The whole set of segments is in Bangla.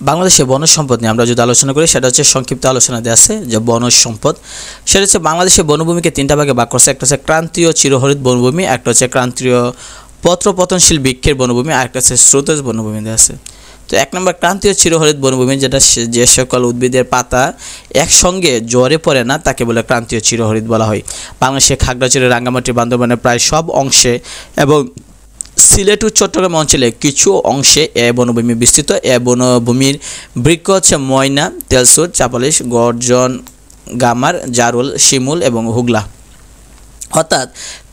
বাংলাদেশে বনজ সম্পদ নিয়ে আমরা যদি আলোচনা করি সেটা হচ্ছে সংক্ষিপ্ত আলোচনা দেওয়া আছে যে বনজ সম্পদ সেটা হচ্ছে বাংলাদেশের বনভূমিকে তিনটা ভাগে ভাগ করছে। একটা হচ্ছে ক্রান্তীয় চিরহরিত বনভূমি, একটা হচ্ছে ক্রান্তীয় পত্রপতনশীল বৃক্ষের বনভূমি, আর একটা হচ্ছে স্রোতজ বনভূমি দেওয়া আছে। তো 1 নম্বর ক্রান্তীয় চিরহরিত বনভূমি, যেটা যে সকল উদ্ভিদের পাতা একসঙ্গে ঝরে পড়ে না তাকে বলে ক্রান্তীয় চিরহরিত বলা হয়। বাংলাদেশের খাগড়াছড়ি, রাঙ্গামাটি, বান্দরবানের প্রায় সব অংশে এবং সিলেট ও চট্টগ্রাম অঞ্চলে কিছু অংশে এ বনভূমি বিস্তৃত। এ বনভূমির বৃক্ষ হচ্ছে ময়না, তেলসুট, চাপালিশ, গর্জন, গামার, জারুল, শিমুল এবং হুগলা। অর্থাৎ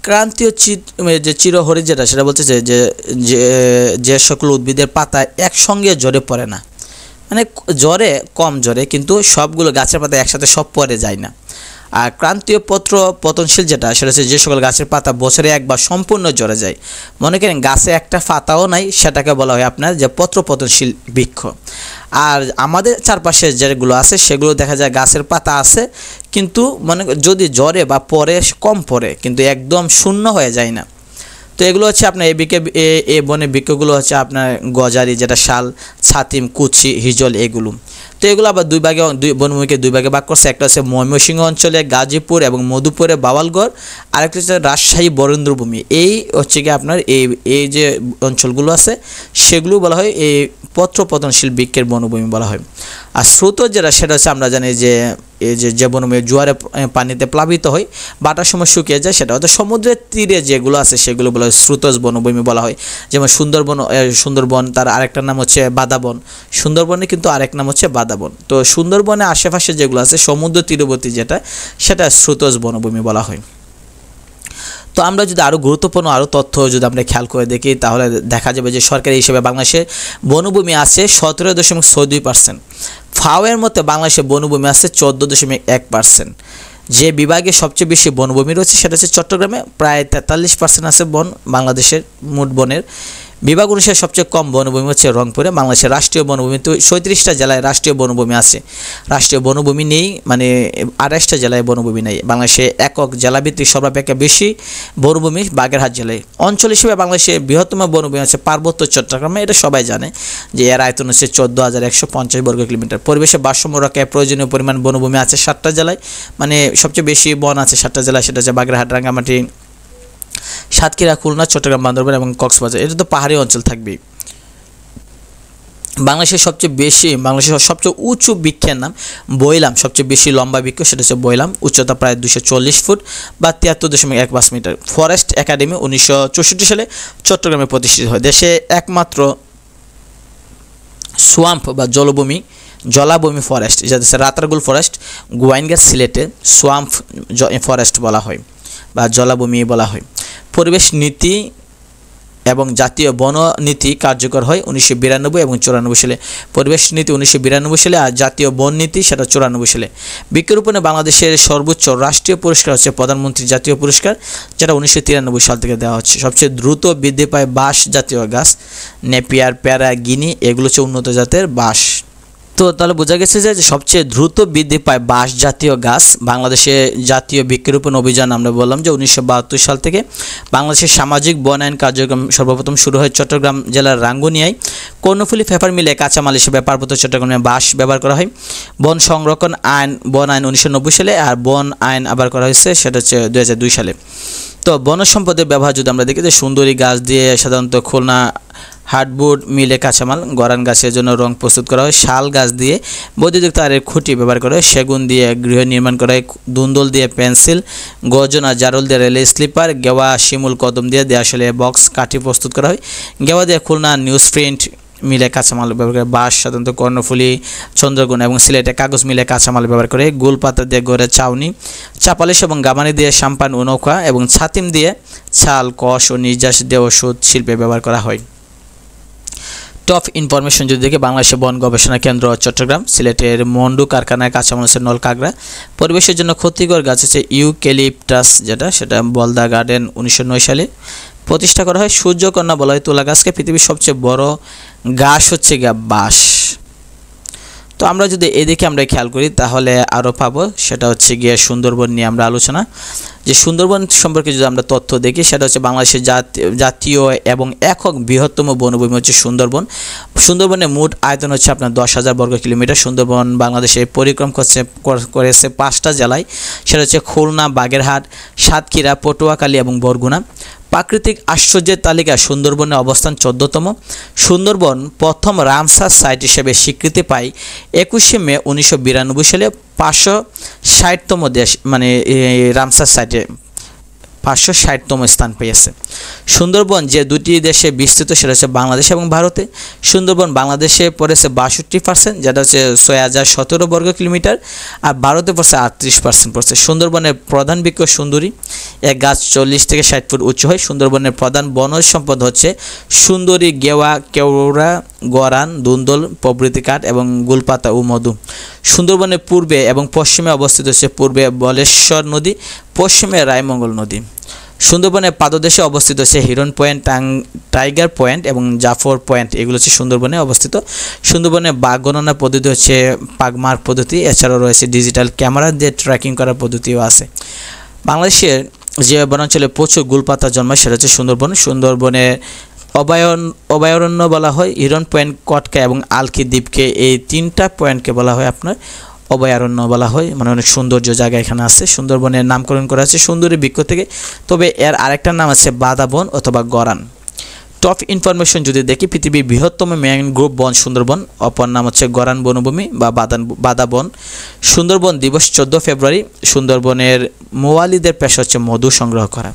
ক্রান্তীয় যে চিরহরিত যেটা সেটা বলতেছে যে সকল উদ্ভিদের পাতা একসঙ্গে ঝরে পড়ে না, মানে ঝরে কম ঝরে কিন্তু সবগুলো গাছের পাতা একসাথে সব পড়ে যায় না। আর ক্রান্তীয় পতনশীল যেটা সেটা হচ্ছে যে সকল গাছের পাতা বছরে একবার সম্পূর্ণ ঝরে যায়। মনে করেন গাছে একটা পাতাও নাই, সেটাকে বলা হয় আপনার যে পত্রপতনশীল বৃক্ষ। আর আমাদের চারপাশে যেগুলো আছে সেগুলো দেখা যায় গাছের পাতা আছে কিন্তু মানে যদি ঝরে বা পরে কম পড়ে কিন্তু একদম শূন্য হয়ে যায় না। তো এগুলো হচ্ছে আপনার এই বনের বৃক্ষগুলো হচ্ছে আপনার গজারি, যেটা শাল, ছাতিম, কুচি, হিজল এগুলো। তো এগুলো আবার দুই বনভূমিকে দুই ভাগে ভাগ করছে। একটা হচ্ছে ময়মনসিংহ অঞ্চলে গাজীপুর এবং মধুপুরে বাওয়ালগড়, আরেকটা হচ্ছে রাজশাহী বরেন্দ্রভূমি। এই হচ্ছে কি আপনার এই যে অঞ্চলগুলো আছে সেগুলো বলা হয় এই পত্রপতনশীল বৃক্ষের বনভূমি বলা হয়। আর স্রোত যেটা সেটা হচ্ছে আমরা জানি যে এই যে বনভূমি জোয়ারে পানিতে প্লাবিত হয়, বাটার সময় শুকিয়ে যায়, সেটা হয়তো সমুদ্রের তীরে যেগুলো আছে সেগুলো বলা হয় স্রোতজ বনভূমি বলা হয়। যেমন সুন্দরবন তার আরেকটা নাম হচ্ছে বাদাবন, সুন্দরবনের কিন্তু আরেক নাম হচ্ছে বাদাবন। তো সুন্দরবনের আশেপাশে যেগুলো আছে সমুদ্র তীরবর্তী যেটা সেটা স্রোতজ বনভূমি বলা হয়। তো আমরা যদি আরও গুরুত্বপূর্ণ আরও তথ্য যদি আমরা খেয়াল করে দেখি তাহলে দেখা যাবে যে সরকারি হিসেবে বাংলাদেশে বনভূমি আছে 17.62%। ফাওয়ের মতে বাংলাদেশে বনভূমি আছে 14.1%। যে বিভাগে সবচেয়ে বেশি বনভূমি রয়েছে সেটা হচ্ছে চট্টগ্রামে, প্রায় 43% আছে বন বাংলাদেশের মোট বনের। বিভাগ অনুসারে সবচেয়ে কম বনভূমি হচ্ছে রংপুরে। বাংলাদেশের রাষ্ট্রীয় বনভূমি তো 37টা জেলায় রাষ্ট্রীয় বনভূমি আছে, রাষ্ট্রীয় বনভূমি নেই মানে 28টা জেলায় বনভূমি নেই। বাংলাদেশে একক জেলাভিত্তিক সর্বাপেক্ষা বেশি বনভূমি বাগেরহাট জেলায়। অঞ্চল হিসেবে বাংলাদেশের বৃহত্তম বনভূমি হচ্ছে পার্বত্য চট্টগ্রামে, এটা সবাই জানে যে এর আয়তন হচ্ছে 14,150 বর্গ কিলোমিটার। পরিবেশের ভারসাম্য রক্ষায় প্রয়োজনীয় পরিমাণ বনভূমি আছে 7টা জেলায়, মানে সবচেয়ে বেশি বন আছে 7টা জেলায়, সেটা হচ্ছে বাগেরহাট, রাঙ্গামাটি, সাতক্ষীরা, খুলনা, চট্টগ্রাম, বান্দরবান এবং কক্সবাজার। এটা তো পাহাড়ি অঞ্চল থাকবেই। বাংলাদেশের সবচেয়ে উঁচু বৃক্ষের নাম বৈলাম, সবচেয়ে বেশি লম্বা বৃক্ষ সেটা হচ্ছে বৈলাম, উচ্চতা প্রায় 240 ফুট বা 73.15 মিটার। ফরেস্ট একাডেমি 1964 সালে চট্টগ্রামে প্রতিষ্ঠিত হয়। দেশে একমাত্র সোয়াম্প বা জলাভূমি ফরেস্ট যেটা হচ্ছে রাতারগুল ফরেস্ট, গোয়াইনঘাট সিলেটে সোয়াম্প ফরেস্ট বলা হয় বা জলাভূমি বলা হয়। পরিবেশ নীতি এবং জাতীয় বন নীতি কার্যকর হয় 1992 এবং 94 সালে। পরিবেশ নীতি 1992 সালে আর জাতীয় বন নীতি সেটা 94 সালে। বৃক্ষরোপণে বাংলাদেশের সর্বোচ্চ রাষ্ট্রীয় পুরস্কার হচ্ছে প্রধানমন্ত্রী জাতীয় পুরস্কার, যেটা 1993 সাল থেকে দেওয়া হচ্ছে। সবচেয়ে দ্রুত বৃদ্ধি পায় বাঁশ জাতীয় গাছ, নেপিয়ার, প্যারা, গিনি, এগুলো হচ্ছে উন্নত জাতের বাঁশ। তো তাহলে বোঝা গেছে যে সবচেয়ে দ্রুত বৃদ্ধি পায় বাঁশ জাতীয় গাছ। বাংলাদেশে জাতীয় বৃক্ষরোপণ অভিযান আমরা বললাম যে 1972 সাল থেকে বাংলাদেশের সামাজিক বনায়ন কার্যক্রম সর্বপ্রথম শুরু হয় চট্টগ্রাম জেলার রাঙ্গুনিয়ায়। কর্ণফুলী পেপার মিলে কাঁচামাল হিসেবে পার্বত্য চট্টগ্রামে বাঁশ ব্যবহার করা হয়। বন সংরক্ষণ আইন 1990 সালে আর বন আইন আবার করা হয়েছে সেটা হচ্ছে 2002 সালে। তো বনজ সম্পদের ব্যবহার যদি আমরা দেখি যে সুন্দরী গাছ দিয়ে সাধারণত খুলনা হার্ডবোর্ড মিলে কাঁচামাল, গরান গাছের জন্য রং প্রস্তুত করা হয়, শাল গাছ দিয়ে বৈদ্যুতিক তারের খুঁটি ব্যবহার করা হয়, সেগুন দিয়ে গৃহ নির্মাণ করা হয়, দুন্দল দিয়ে পেন্সিল, গর্জন আর জারুল দিয়ে রেল স্লিপার, গেওয়া, শিমুল, কদম দিয়ে দেয়াশালে বক্স কাঠি প্রস্তুত করা হয়, গেওয়া দিয়ে খুলনা নিউজ প্রিন্ট মিলে কাঁচামাল ব্যবহার করে, বাঁশ সাধারণত কর্ণফুলী, চন্দ্রগুণ এবং সিলেটে কাগজ মিলে কাঁচামাল ব্যবহার করে, গোলপাতা দিয়ে গড়ে চাউনি, চাপালিশ এবং গামানি দিয়ে সাম্পান ও নৌকা এবং ছাতিম দিয়ে ছাল, কষ ও নির্যাস দিয়ে ওষুধ শিল্পে ব্যবহার করা হয়। টপ ইনফরমেশন যদি দেখি বাংলাদেশের বন গবেষণা কেন্দ্র চট্টগ্রাম, সিলেটের মন্ডু কারখানায় কাঁচামাল হচ্ছে নলকাগড়া। পরিবেশের জন্য ক্ষতিকর গাছ হচ্ছে ইউক্যালিপটাস, সেটা বলদা গার্ডেন 1909 সালে প্রতিষ্ঠা করা হয়। সূর্যকন্যা বলা হয় তুলা গাছকে। পৃথিবীর সবচেয়ে বড় গাছ হচ্ছে বাঁশ। তো আমরা যদি এদিকে আমরা খেয়াল করি তাহলে আরও পাবো, সেটা হচ্ছে গিয়ে সুন্দরবন নিয়ে আমরা আলোচনা। যে সুন্দরবন সম্পর্কে যদি আমরা তথ্য দেখি, সেটা হচ্ছে বাংলাদেশের জাতীয় এবং একক বৃহত্তম বনভূমি হচ্ছে সুন্দরবন। সুন্দরবনের মোট আয়তন হচ্ছে আপনার 10,000 বর্গ কিলোমিটার। সুন্দরবন বাংলাদেশে পরিক্রম করেছে 5টা জেলায়, সেটা হচ্ছে খুলনা, বাগেরহাট, সাতক্ষীরা, পটুয়াখালী এবং বরগুনা। প্রাকৃতিক আশ্চর্যের তালিকায় সুন্দরবনের অবস্থান 14তম। সুন্দরবন প্রথম রামসার সাইট হিসেবে স্বীকৃতি পায় 21শে মে 1992 সালে। 560তম দেশ, মানে রামসার সাইটে 560তম স্থান পেয়েছে। সুন্দরবন যে দুটি দেশে বিস্তৃত, সেটা হচ্ছে বাংলাদেশ এবং ভারতে। সুন্দরবন বাংলাদেশে পড়েছে 62%, যেটা হচ্ছে 6017 বর্গ কিলোমিটার, আর ভারতে পড়ছে 38% পড়ছে। সুন্দরবনের প্রধান বৃক্ষ সুন্দরী, এক গাছ 40 থেকে 60 ফুট উঁচু হয়। সুন্দরবনের প্রধান বনজ সম্পদ হচ্ছে সুন্দরী, গেওয়া, কেওড়া, গরান, দুন্দল প্রভৃতি কাঠ এবং গুলপাতা ও মধু। সুন্দরবনের পূর্বে এবং পশ্চিমে অবস্থিত হচ্ছে পূর্বে বলেশ্বর নদী, পশ্চিমে রায়মঙ্গল নদী। সুন্দরবনের পাদদেশে অবস্থিত হচ্ছে হিরন পয়েন্ট, টাইগার পয়েন্ট এবং জাফর পয়েন্ট, এগুলো হচ্ছে সুন্দরবনে অবস্থিত। সুন্দরবনে বাঘ গণনা পদ্ধতি হচ্ছে পাগমার্ক পদ্ধতি, এছাড়াও রয়েছে ডিজিটাল ক্যামেরা দিয়ে ট্র্যাকিং করার পদ্ধতিও আছে। বাংলাদেশের যে বনাঞ্চলে প্রচুর গুলপাতা জন্মায়, সেটা হচ্ছে সুন্দরবন। সুন্দরবনে অভয়ারণ্য বলা হয় হিরন পয়েন্ট, কটকা এবং আলকি দ্বীপকে, এই 3টা পয়েন্টকে বলা হয় আপনার অভয়ারণ্য বলা হয়। মানে অনেক সৌন্দর্য জায়গা এখানে আছে। সুন্দরবনের নামকরণ করা আছে সুন্দরী বৃক্ষ থেকে, তবে এর আরেকটা নাম আছে বাদাবন অথবা গরান। টপ ইনফরমেশন যদি দেখি, পৃথিবীর বৃহত্তম ম্যানগ্রোভ বন সুন্দরবন, অপর নাম হচ্ছে গরান বনভূমি বা বাদাবন। সুন্দরবন দিবস 14 ফেব্রুয়ারি। সুন্দরবনের মোয়ালিদের পেশা হচ্ছে মধু সংগ্রহ করা।